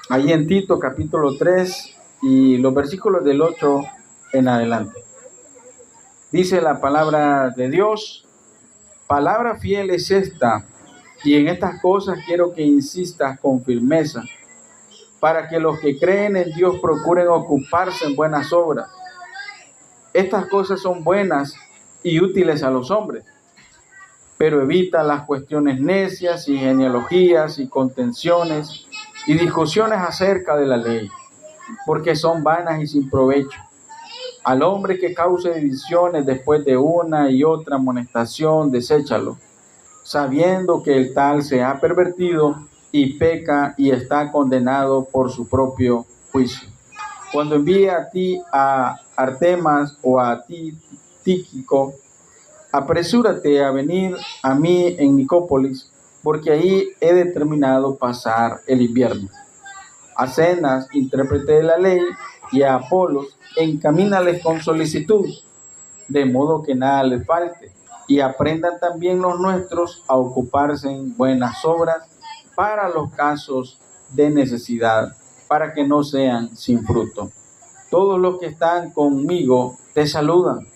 ahí en Tito capítulo 3 y los versículos del 8 en adelante. Dice la palabra de Dios: palabra fiel es esta, y en estas cosas quiero que insistas con firmeza, para que los que creen en Dios procuren ocuparse en buenas obras. Estas cosas son buenas y útiles a los hombres, pero evita las cuestiones necias y genealogías y contenciones y discusiones acerca de la ley, porque son vanas y sin provecho. Al hombre que cause divisiones después de una y otra amonestación, deséchalo, sabiendo que el tal se ha pervertido y peca y está condenado por su propio juicio. Cuando envíe a ti a Artemas o a ti Tíquico, apresúrate a venir a mí en Nicópolis, porque ahí he determinado pasar el invierno. A Zenas, intérprete de la ley, y a Apolos, encamínales con solicitud, de modo que nada les falte, y aprendan también los nuestros a ocuparse en buenas obras para los casos de necesidad, para que no sean sin fruto. Todos los que están conmigo te saludan.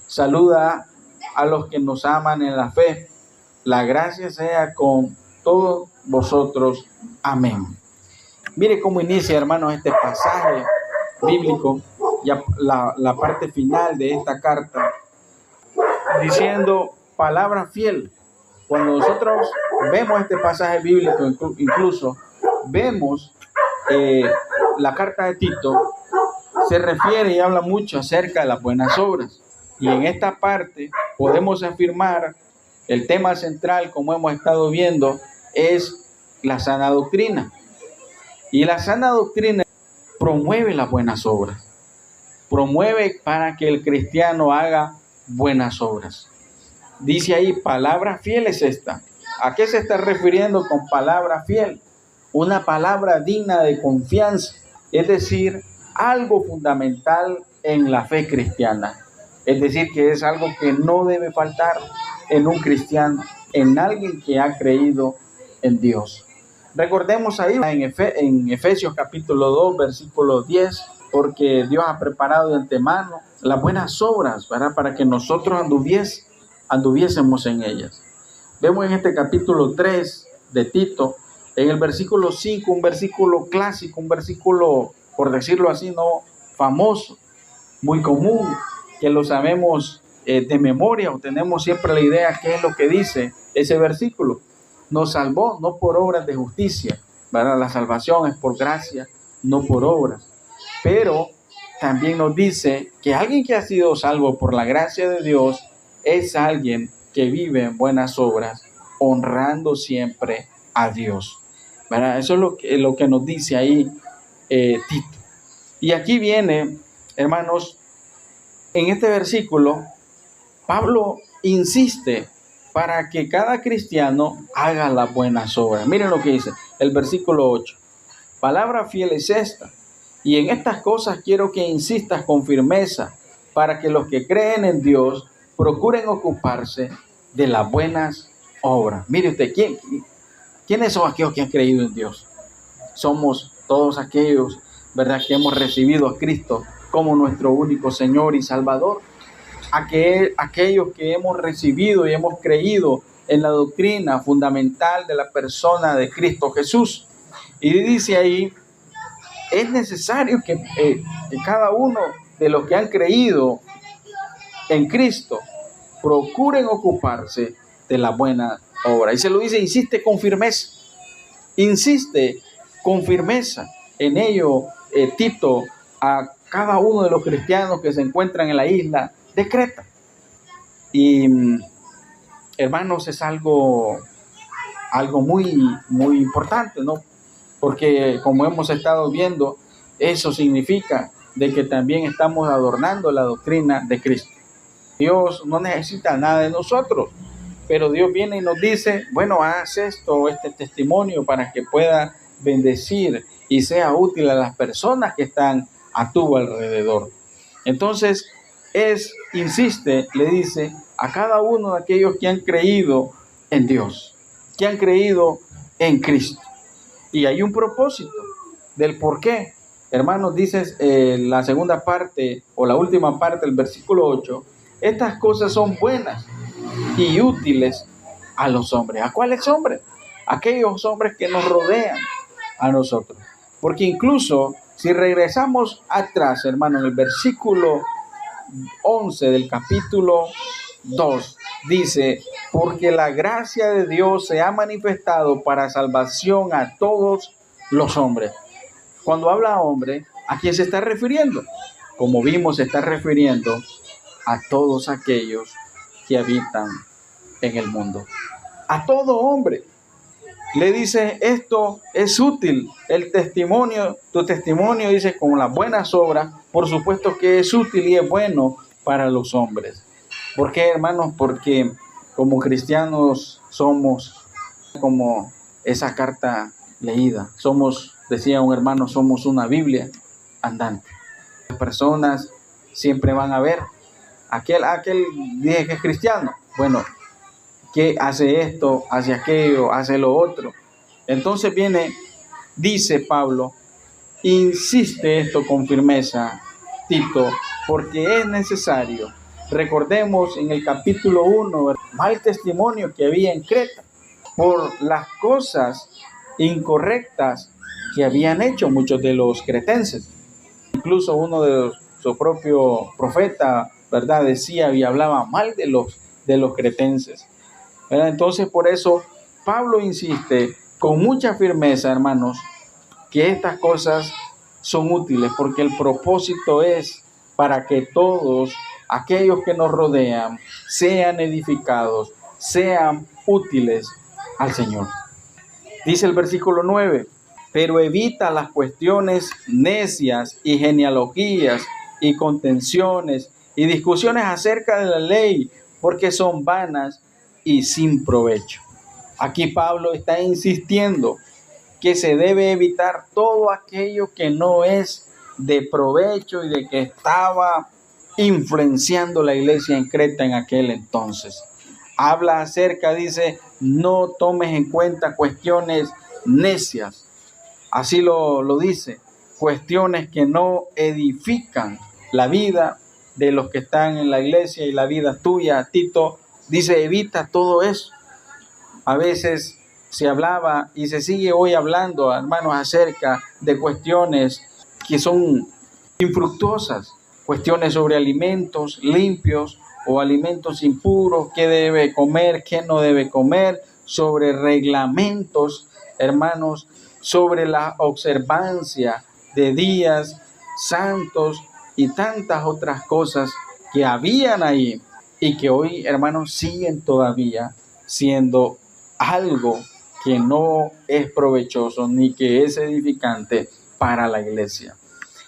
Saluda a los que nos aman en la fe. La gracia sea con todos vosotros. Amén. Mire cómo inicia, hermanos, este pasaje bíblico, ya la parte final de esta carta, diciendo palabra fiel. Cuando nosotros vemos este pasaje bíblico, incluso vemos la carta de Tito, se refiere y habla mucho acerca de las buenas obras. Y en esta parte podemos afirmar el tema central, como hemos estado viendo, es la sana doctrina. Y la sana doctrina promueve las buenas obras. Promueve para que el cristiano haga buenas obras. Dice ahí, palabra fiel es esta. ¿A qué se está refiriendo con palabra fiel? Una palabra digna de confianza, es decir, algo fundamental en la fe cristiana. Es decir, que es algo que no debe faltar en un cristiano, en alguien que ha creído en Dios. Recordemos ahí en Efesios capítulo 2, versículo 10, porque Dios ha preparado de antemano las buenas obras, ¿verdad?, para que nosotros anduviésemos en ellas. Vemos en este capítulo 3 de Tito, en el versículo 5, un versículo clásico, un versículo, por decirlo así, no famoso, muy común, que lo sabemos de memoria, o tenemos siempre la idea qué es lo que dice ese versículo. Nos salvó no por obras de justicia, ¿verdad? La salvación es por gracia, no por obras. Pero también nos dice que alguien que ha sido salvo por la gracia de Dios es alguien que vive en buenas obras, honrando siempre a Dios, ¿verdad? Eso es lo que nos dice ahí Tito. Y aquí viene, hermanos, en este versículo, Pablo insiste para que cada cristiano haga las buenas obras. Miren lo que dice el versículo 8. Palabra fiel es esta, y en estas cosas quiero que insistas con firmeza, para que los que creen en Dios procuren ocuparse de las buenas obras. Mire usted, ¿quiénes son aquellos que han creído en Dios? Somos todos aquellos, ¿verdad?, que hemos recibido a Cristo como nuestro único Señor y Salvador. Aquellos que hemos recibido y hemos creído en la doctrina fundamental de la persona de Cristo Jesús. Y dice ahí, es necesario que cada uno de los que han creído en Cristo procuren ocuparse de la buena obra. Y se lo dice, insiste con firmeza en ello. Tito, a cada uno de los cristianos que se encuentran en la isla de Creta. Y hermanos, es algo muy, muy importante, ¿no? Porque como hemos estado viendo, eso significa de que también estamos adornando la doctrina de Cristo. Dios no necesita nada de nosotros, pero Dios viene y nos dice, bueno, haz este testimonio para que pueda bendecir y sea útil a las personas que están a tu alrededor. Entonces, le dice a cada uno de aquellos que han creído en Dios, que han creído en Cristo. Y hay un propósito. del por qué. Hermanos, dices la segunda parte o la última parte del versículo 8, estas cosas son buenas y útiles a los hombres. ¿A cuáles hombres? Aquellos hombres que nos rodean a nosotros. Porque incluso si regresamos atrás, hermano, en el versículo 11 del capítulo 2, dice, porque la gracia de Dios se ha manifestado para salvación a todos los hombres. Cuando habla hombre, ¿a quién se está refiriendo? Como vimos, se está refiriendo a todos aquellos que habitan en el mundo. A todo hombre. Le dice, esto es útil. El testimonio, tu testimonio, dice, con las buenas obras, por supuesto que es útil y es bueno para los hombres. ¿Por qué, hermanos? Porque como cristianos somos como esa carta leída. Somos, decía un hermano, somos una Biblia andante. Las personas siempre van a ver, aquel dije que es cristiano, bueno, que hace esto, hace aquello, hace lo otro. Entonces dice Pablo, insiste esto con firmeza, Tito, porque es necesario. Recordemos en el capítulo 1, el mal testimonio que había en Creta por las cosas incorrectas que habían hecho muchos de los cretenses. Incluso uno de su propio profeta, ¿verdad?, decía y hablaba mal de los cretenses. ¿Verdad? Entonces, por eso Pablo insiste con mucha firmeza, hermanos, que estas cosas son útiles, porque el propósito es para que todos aquellos que nos rodean sean edificados, sean útiles al Señor. Dice el versículo 9, pero evita las cuestiones necias y genealogías y contenciones y discusiones acerca de la ley, porque son vanas y sin provecho. Aquí Pablo está insistiendo que se debe evitar todo aquello que no es de provecho y de que estaba influenciando la iglesia en Creta en aquel entonces. Habla acerca, dice, no tomes en cuenta cuestiones necias. Así lo dice, cuestiones que no edifican la vida de los que están en la iglesia y la vida tuya. Tito dice, evita todo eso. A veces se hablaba y se sigue hoy hablando, hermanos, acerca de cuestiones que son infructuosas, cuestiones sobre alimentos limpios o alimentos impuros, qué debe comer, qué no debe comer, sobre reglamentos, hermanos, sobre la observancia de días santos y tantas otras cosas que habían ahí y que hoy, hermanos, siguen todavía siendo algo que no es provechoso ni que es edificante para la iglesia.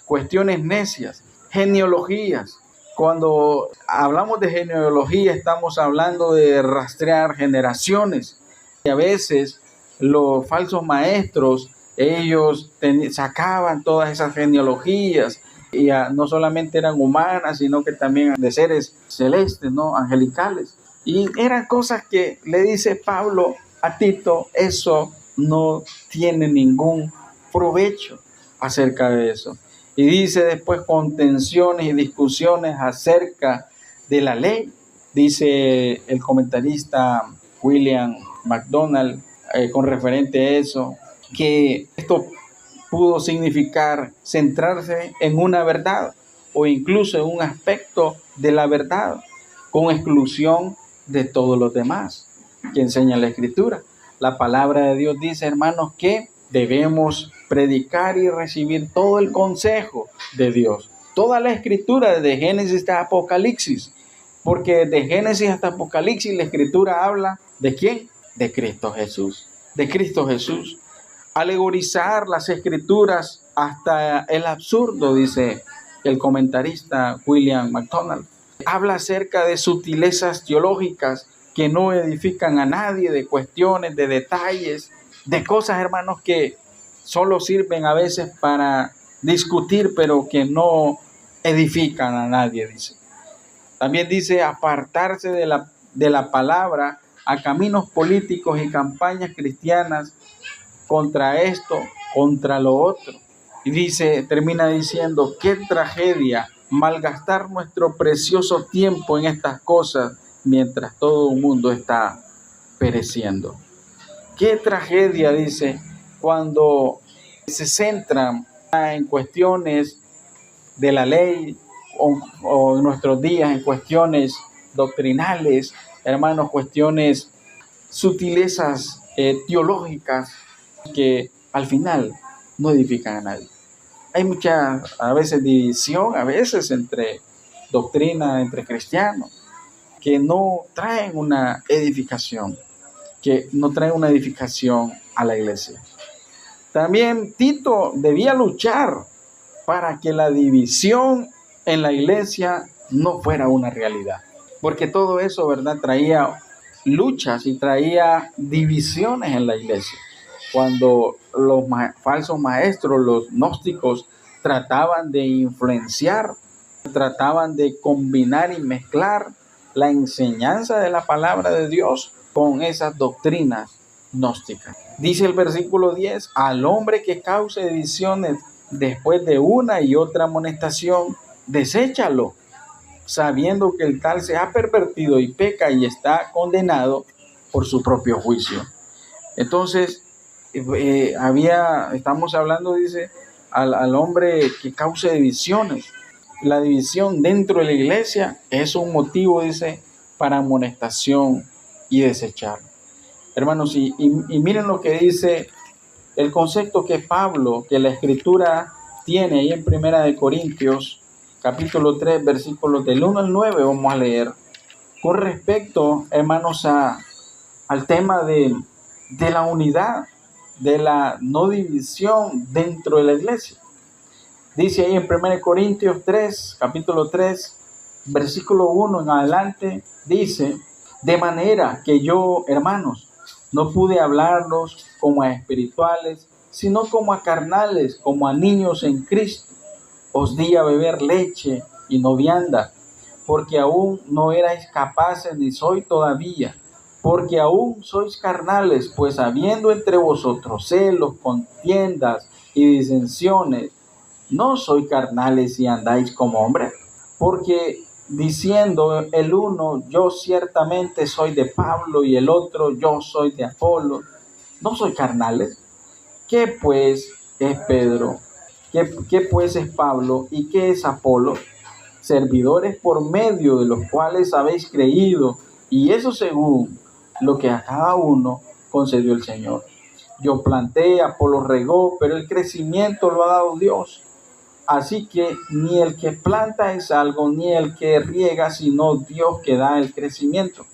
Cuestiones necias, genealogías. Cuando hablamos de genealogía estamos hablando de rastrear generaciones. Y a veces los falsos maestros, ellos sacaban todas esas genealogías y no solamente eran humanas, sino que también de seres celestes, ¿no?, angelicales. Y eran cosas que le dice Pablo a Tito, eso no tiene ningún provecho acerca de eso. Y dice después contenciones y discusiones acerca de la ley. Dice el comentarista William MacDonald con referente a eso, que esto pudo significar centrarse en una verdad o incluso en un aspecto de la verdad con exclusión de todos los demás que enseña la Escritura. La palabra de Dios dice, hermanos, que debemos predicar y recibir todo el consejo de Dios. Toda la Escritura, desde Génesis hasta Apocalipsis. Porque de Génesis hasta Apocalipsis la Escritura habla ¿de quién? De Cristo Jesús. De Cristo Jesús. Alegorizar las Escrituras hasta el absurdo, dice el comentarista William MacDonald. Habla acerca de sutilezas teológicas que no edifican a nadie, de cuestiones, de detalles, de cosas, hermanos, que solo sirven a veces para discutir, pero que no edifican a nadie, dice. También dice apartarse de la palabra a caminos políticos y campañas cristianas contra esto, contra lo otro. Y termina diciendo, qué tragedia malgastar nuestro precioso tiempo en estas cosas mientras todo el mundo está pereciendo. Qué tragedia, dice, cuando se centran en cuestiones de la ley o en nuestros días en cuestiones doctrinales, hermanos, cuestiones, sutilezas teológicas que al final no edifican a nadie. Hay mucha, a veces, división, a veces entre doctrina, entre cristianos, que no traen una edificación, a la iglesia. También Tito debía luchar para que la división en la iglesia no fuera una realidad, porque todo eso, ¿verdad?, traía luchas y traía divisiones en la iglesia. Cuando los falsos maestros, los gnósticos, trataban de influenciar, trataban de combinar y mezclar la enseñanza de la palabra de Dios con esas doctrinas gnósticas. Dice el versículo 10, al hombre que cause divisiones después de una y otra amonestación, deséchalo, sabiendo que el tal se ha pervertido y peca y está condenado por su propio juicio. Entonces, estamos hablando, dice, al hombre que cause divisiones. La división dentro de la iglesia es un motivo, dice, para amonestación y desechar. Hermanos, y miren lo que dice el concepto que Pablo, que la Escritura tiene ahí en 1 Corintios, capítulo 3, versículos del 1 al 9, vamos a leer, con respecto, hermanos, al tema de la unidad, de la no división dentro de la iglesia. Dice ahí en 1 Corintios 3, capítulo 3, versículo 1 en adelante, dice, de manera que yo, hermanos, no pude hablarlos como a espirituales, sino como a carnales, como a niños en Cristo. Os di a beber leche y no vianda, porque aún no erais capaces, ni soy todavía, porque aún sois carnales, pues habiendo entre vosotros celos, contiendas y disensiones, no sois carnales y andáis como hombres, porque diciendo el uno, yo ciertamente soy de Pablo, y el otro, yo soy de Apolo, ¿no soy carnales? ¿Qué pues es Pedro? ¿Qué pues es Pablo? ¿Y qué es Apolo? Servidores por medio de los cuales habéis creído, y eso según lo que a cada uno concedió el Señor. Yo planté, Apolo regó, pero el crecimiento lo ha dado Dios. Así que ni el que planta es algo, ni el que riega, sino Dios que da el crecimiento.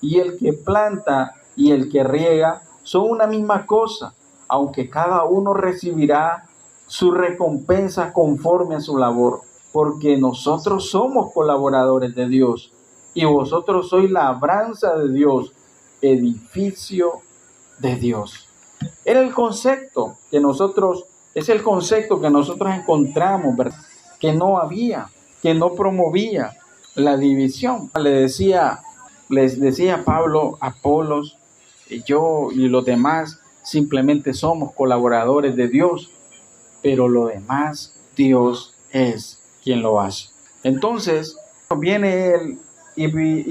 Y el que planta y el que riega son una misma cosa, aunque cada uno recibirá su recompensa conforme a su labor, porque nosotros somos colaboradores de Dios, y vosotros sois labranza de Dios, edificio de Dios. Era el concepto que nosotros encontramos, ¿verdad?, que no había, que no promovía la división. Les decía Pablo, Apolos, yo y los demás simplemente somos colaboradores de Dios, pero lo demás Dios es quien lo hace. Entonces viene él y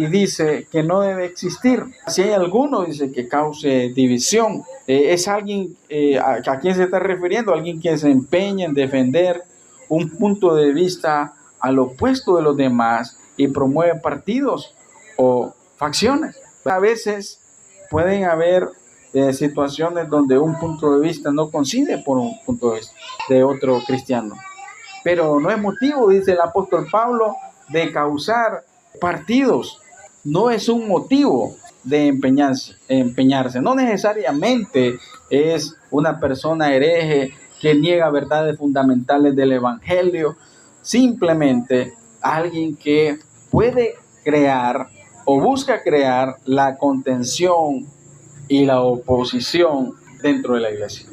dice que no debe existir. Si hay alguno, dice, que cause división, es alguien, ¿a quién se está refiriendo? Alguien que se empeña en defender un punto de vista al opuesto de los demás y promueve partidos o facciones. A veces pueden haber situaciones donde un punto de vista no coincide por un punto de vista de otro cristiano, pero no es motivo, dice el apóstol Pablo, de causar partidos. No es un motivo de empeñarse. No necesariamente es una persona hereje que niega verdades fundamentales del evangelio, simplemente alguien que puede crear o busca crear la contención y la oposición dentro de la iglesia.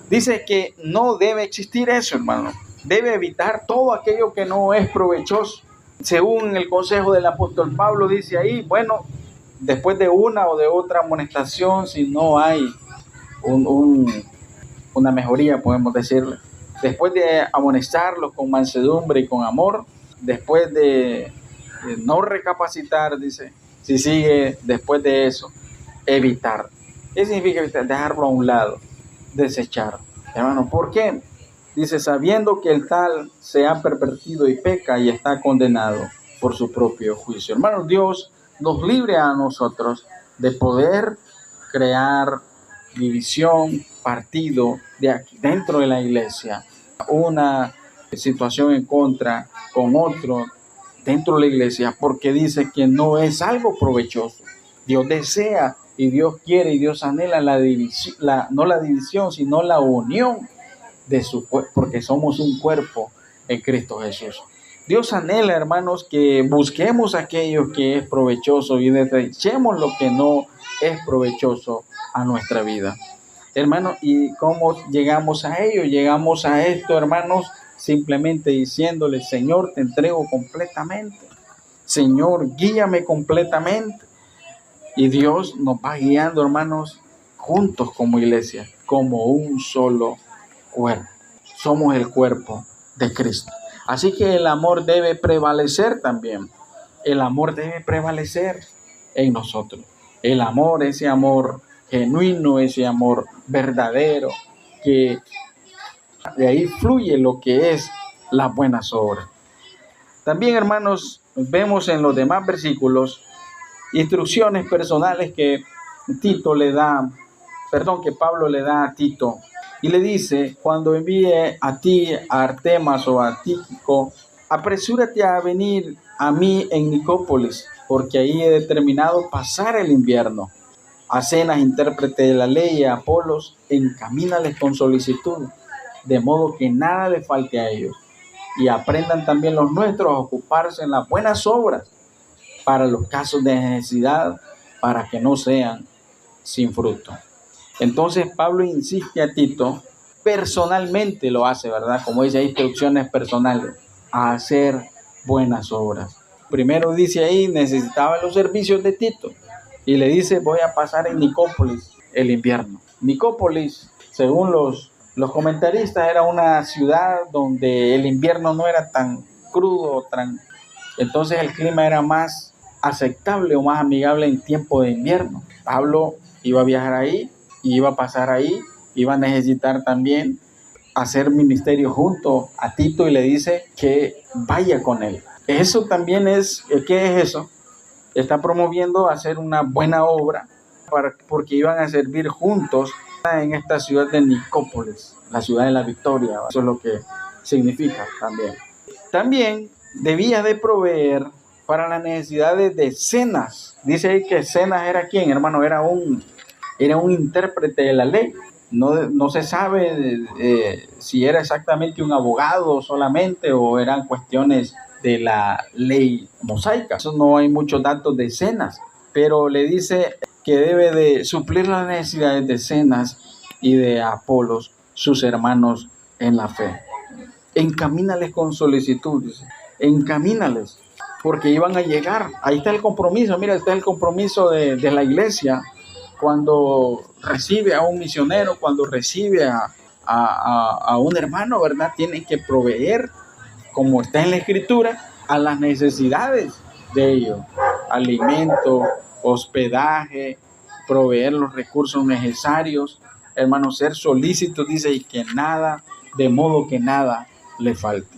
Dice que no debe existir eso, hermano. Debe evitar todo aquello que no es provechoso. Según el consejo del apóstol Pablo, dice ahí, bueno, después de una o de otra amonestación, si no hay una mejoría, podemos decirle, después de amonestarlos con mansedumbre y con amor, después de no recapacitar, dice, si sigue después de eso, evitar. ¿Qué significa evitar? Dejarlo a un lado, desechar. Hermano, ¿por qué? Dice, sabiendo que el tal se ha pervertido y peca y está condenado por su propio juicio. Hermanos, Dios nos libre a nosotros de poder crear división, partido de aquí, dentro de la iglesia, una situación en contra con otro dentro de la iglesia, porque dice que no es algo provechoso. Dios desea y Dios quiere y Dios anhela la división, no la división, sino la unión de su cuerpo, porque somos un cuerpo en Cristo Jesús. Dios anhela, hermanos, que busquemos aquello que es provechoso y desechemos lo que no es provechoso a nuestra vida. Hermanos, ¿y cómo llegamos a ello? Llegamos a esto, hermanos, simplemente diciéndole, Señor, te entrego completamente. Señor, guíame completamente. Y Dios nos va guiando, hermanos, juntos como iglesia, como un solo cuerpo. Somos el cuerpo de Cristo. Así que el amor debe prevalecer también. El amor debe prevalecer en nosotros. El amor, ese amor genuino, ese amor verdadero, que de ahí fluye lo que es las buenas obras. También, hermanos, vemos en los demás versículos instrucciones personales que Pablo le da a Tito. Y le dice, cuando envíe a ti, a Artemas o a Tíquico, apresúrate a venir a mí en Nicópolis, porque ahí he determinado pasar el invierno. A Zenas, intérprete de la ley, y a Apolos, encamínales con solicitud, de modo que nada le falte a ellos. Y aprendan también los nuestros a ocuparse en las buenas obras, para los casos de necesidad, para que no sean sin fruto. Entonces Pablo insiste a Tito, personalmente lo hace, ¿verdad? Como dice, hay instrucciones personales, a hacer buenas obras. Primero dice ahí, necesitaba los servicios de Tito. Y le dice, voy a pasar en Nicópolis el invierno. Nicópolis, según los comentaristas, era una ciudad donde el invierno no era tan crudo, entonces el clima era más aceptable o más amigable en tiempo de invierno. Pablo iba a viajar ahí, iba a pasar ahí, iba a necesitar también hacer ministerio junto a Tito y le dice que vaya con él. Eso también es, ¿qué es eso? Está promoviendo hacer una buena obra porque iban a servir juntos en esta ciudad de Nicópolis, la ciudad de la victoria. Eso es lo que significa también. También debía de proveer para las necesidades de Zenas. Dice ahí que Zenas era ¿quién, hermano? Era un intérprete de la ley. No se sabe si era exactamente un abogado solamente o eran cuestiones de la ley mosaica. Eso no hay muchos datos de Zenas, pero le dice que debe de suplir las necesidades de Zenas y de Apolos, sus hermanos en la fe. Encamínales con solicitud, dice. Encamínales, porque iban a llegar. Ahí está el compromiso. Mira, está el compromiso de la iglesia cuando recibe a un misionero, cuando recibe a un hermano, ¿verdad? Tienen que proveer, como está en la escritura, a las necesidades de ellos. Alimento, hospedaje, proveer los recursos necesarios. Hermano, ser solícitos, dice, y que nada, de modo que nada le falte.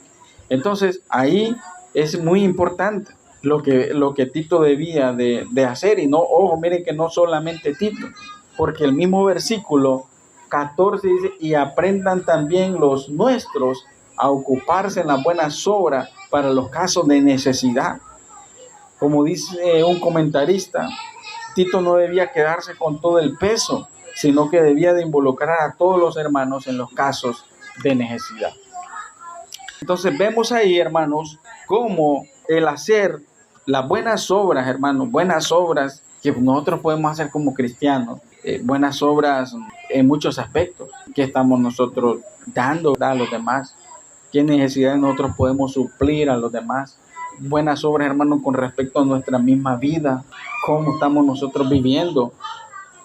Entonces, ahí es muy importante lo que Tito debía de hacer. Y no, ojo, miren que no solamente Tito, porque el mismo versículo 14 dice, y aprendan también los nuestros a ocuparse en las buenas obras para los casos de necesidad. Como dice un comentarista, Tito no debía quedarse con todo el peso, sino que debía de involucrar a todos los hermanos en los casos de necesidad. Entonces vemos ahí, hermanos, cómo el hacer las buenas obras, hermanos, buenas obras que nosotros podemos hacer como cristianos, buenas obras en muchos aspectos, que estamos nosotros dando a los demás, qué necesidades nosotros podemos suplir a los demás, buenas obras, hermanos, con respecto a nuestra misma vida, cómo estamos nosotros viviendo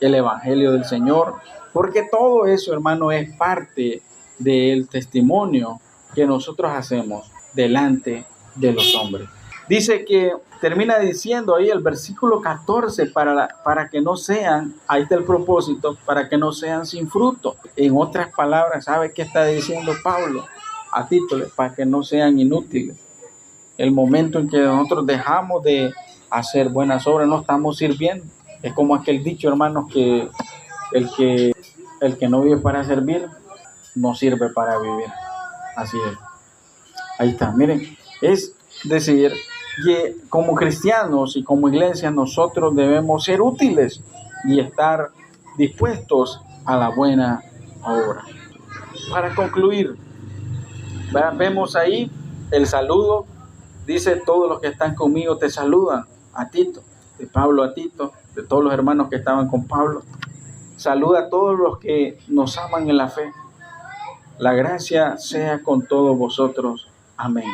el evangelio del Señor, porque todo eso, hermano, es parte del testimonio que nosotros hacemos delante de los hombres. Dice que termina diciendo ahí el versículo 14 para que no sean, ahí está el propósito, para que no sean sin fruto. En otras palabras, ¿sabe qué está diciendo Pablo a Tito? Para que no sean inútiles. El momento en que nosotros dejamos de hacer buenas obras, no estamos sirviendo. Es como aquel dicho, hermanos, que el que no vive para servir, no sirve para vivir. Así es. Ahí está, miren, es decir, que como cristianos y como iglesia nosotros debemos ser útiles y estar dispuestos a la buena obra. Para concluir, vemos ahí el saludo, dice: todos los que están conmigo te saludan, a Tito, de Pablo a Tito, de todos los hermanos que estaban con Pablo. Saluda a todos los que nos aman en la fe. La gracia sea con todos vosotros. Amén.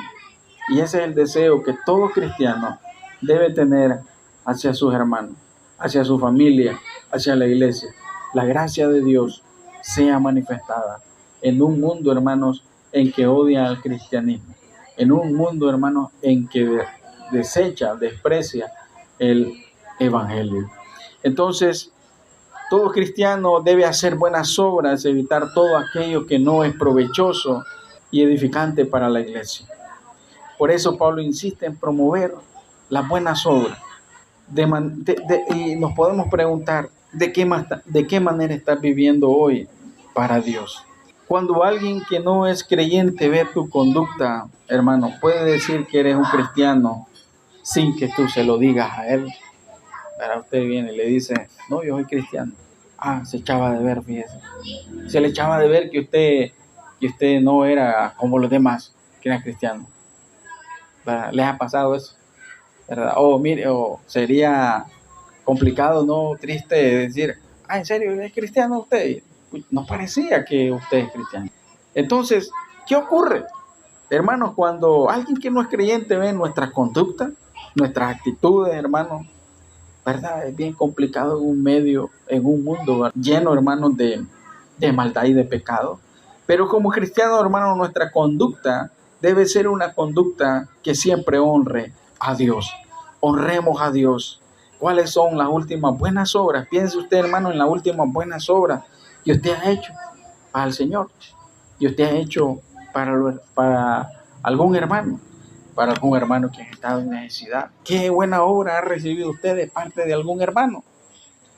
Y ese es el deseo que todo cristiano debe tener hacia sus hermanos, hacia su familia, hacia la iglesia. La gracia de Dios sea manifestada en un mundo, hermanos, en que odia al cristianismo, en un mundo, hermanos, en que desecha, desprecia el evangelio. Entonces, todo cristiano debe hacer buenas obras, evitar todo aquello que no es provechoso y edificante para la iglesia. Por eso Pablo insiste en promover las buenas obras. Y nos podemos preguntar, ¿de qué manera estás viviendo hoy para Dios? Cuando alguien que no es creyente ve tu conducta, hermano, puede decir que eres un cristiano sin que tú se lo digas a él. Ahora usted viene y le dice: no, yo soy cristiano. Ah, se echaba de ver, fíjese. Se le echaba de ver que usted no era como los demás, que eran cristianos. ¿Verdad? ¿Les ha pasado eso? ¿Verdad? Mire, sería complicado, ¿no? Triste decir: ah, ¿en serio es cristiano usted? No parecía que usted es cristiano. Entonces, ¿qué ocurre? Hermanos, cuando alguien que no es creyente ve nuestra conducta, nuestras actitudes, hermanos, ¿verdad? Es bien complicado en un mundo, ¿verdad?, lleno, hermanos, de maldad y de pecado. Pero como cristianos, hermanos, nuestra conducta debe ser una conducta que siempre honre a Dios. Honremos a Dios. ¿Cuáles son las últimas buenas obras? Piense usted, hermano, en las últimas buenas obras que usted ha hecho para el Señor. Y usted ha hecho para algún hermano. Para algún hermano que ha estado en necesidad. ¿Qué buena obra ha recibido usted de parte de algún hermano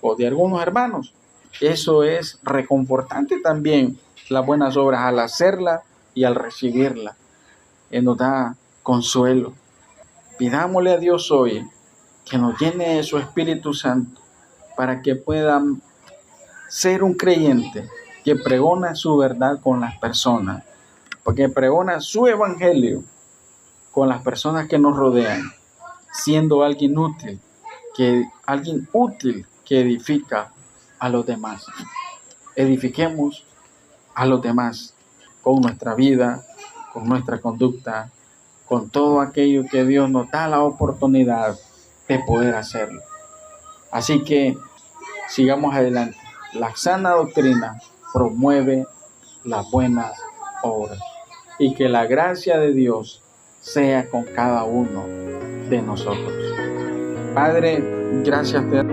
o de algunos hermanos? Eso es reconfortante también, las buenas obras, al hacerla y al recibirla. Nos da consuelo. Pidámosle a Dios hoy que nos llene de su Espíritu Santo para que puedan ser un creyente que pregona su verdad con las personas, porque pregona su evangelio con las personas que nos rodean, siendo alguien útil que edifica a los demás. Edifiquemos a los demás con nuestra vida, con nuestra conducta, con todo aquello que Dios nos da la oportunidad de poder hacerlo. Así que sigamos adelante. La sana doctrina promueve las buenas obras, y que la gracia de Dios sea con cada uno de nosotros. Padre, gracias te